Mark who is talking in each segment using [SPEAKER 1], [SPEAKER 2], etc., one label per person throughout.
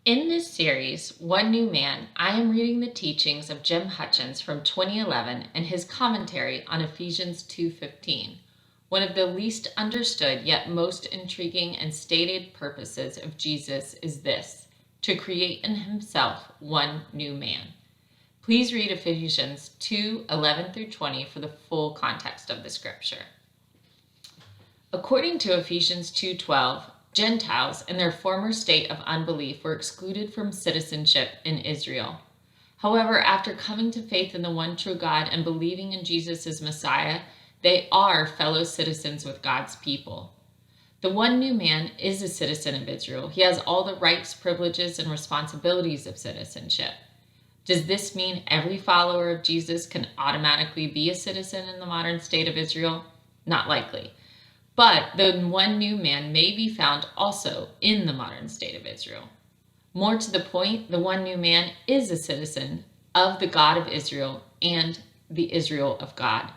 [SPEAKER 1] In this series, One New Man, I am reading the teachings of Jim Hutchens from 2011 and his commentary on Ephesians 2:15, one of the least understood yet most intriguing and stated purposes of Jesus is this: to create in himself one new man. Please read Ephesians 2:11 through 20 for the full context of the scripture. According to Ephesians 2:12, Gentiles in their former state of unbelief were excluded from citizenship in Israel. However, after coming to faith in the one true God and believing in Jesus as Messiah, they are fellow citizens with God's people. The one new man is a citizen of Israel. He has all the rights, privileges, and responsibilities of citizenship. Does this mean every follower of Jesus can automatically be a citizen in the modern state of Israel? Not likely. But the one new man may be found also in the modern state of Israel. More to the point, the one new man is a citizen of the God of Israel and the Israel of God.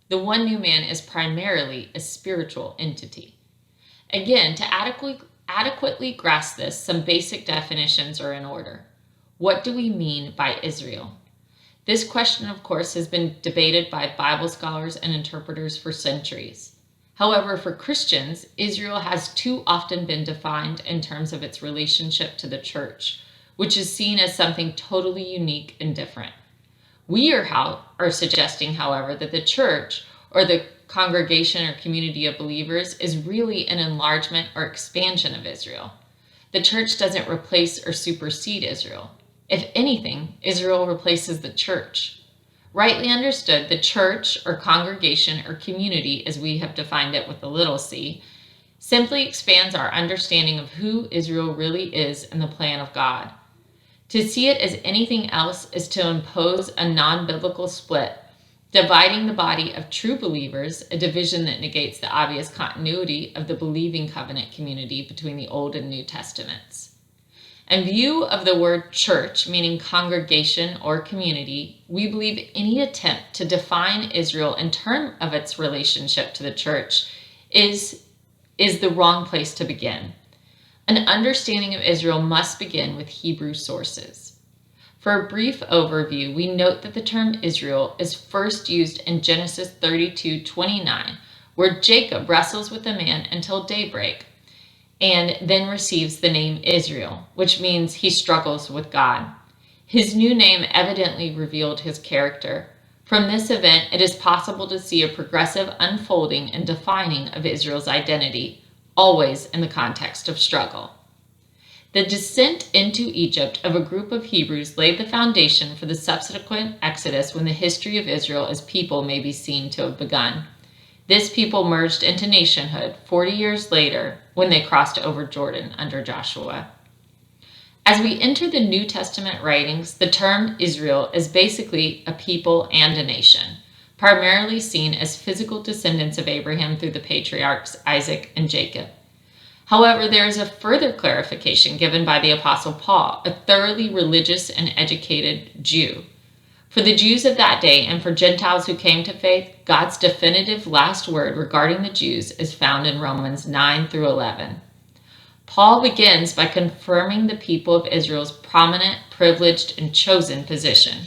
[SPEAKER 1] The one new man is primarily a spiritual entity. Again, to adequately grasp this, some basic definitions are in order. What do we mean by Israel? This question, of course, has been debated by Bible scholars and interpreters for centuries. However, for Christians, Israel has too often been defined in terms of its relationship to the church, which is seen as something totally unique and different. We are suggesting, however, that the church, or the congregation or community of believers, is really an enlargement or expansion of Israel. The church doesn't replace or supersede Israel. If anything, Israel replaces the church. Rightly understood, the church or congregation or community, as we have defined it with a little c, simply expands our understanding of who Israel really is in the plan of God. To see it as anything else is to impose a non-biblical split, dividing the body of true believers, a division that negates the obvious continuity of the believing covenant community between the Old and New Testaments. In view of the word church, meaning congregation or community, we believe any attempt to define Israel in terms of its relationship to the church is the wrong place to begin. An understanding of Israel must begin with Hebrew sources. For a brief overview, we note that the term Israel is first used in Genesis 32:29, where Jacob wrestles with a man until daybreak, and then receives the name Israel, which means he struggles with God. His new name evidently revealed his character. From this event, it is possible to see a progressive unfolding and defining of Israel's identity, always in the context of struggle. The descent into Egypt of a group of Hebrews laid the foundation for the subsequent Exodus, when the history of Israel as people may be seen to have begun. This people merged into nationhood 40 years later when they crossed over Jordan under Joshua. As we enter the New Testament writings, the term Israel is basically a people and a nation, primarily seen as physical descendants of Abraham through the patriarchs Isaac and Jacob. However, there is a further clarification given by the Apostle Paul, a thoroughly religious and educated Jew. For the Jews of that day and for Gentiles who came to faith, God's definitive last word regarding the Jews is found in Romans 9 through 11. Paul begins by confirming the people of Israel's prominent, privileged, and chosen position.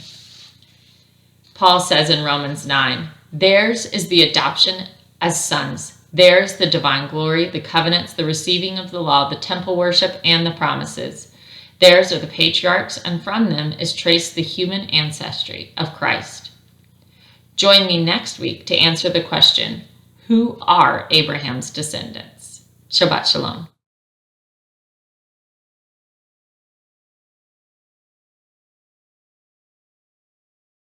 [SPEAKER 1] Paul says in Romans 9, "Theirs is the adoption as sons. Theirs the divine glory, the covenants, the receiving of the law, the temple worship, and the promises. Theirs are the patriarchs, and from them is traced the human ancestry of Christ." Join me next week to answer the question, who are Abraham's descendants? Shabbat Shalom.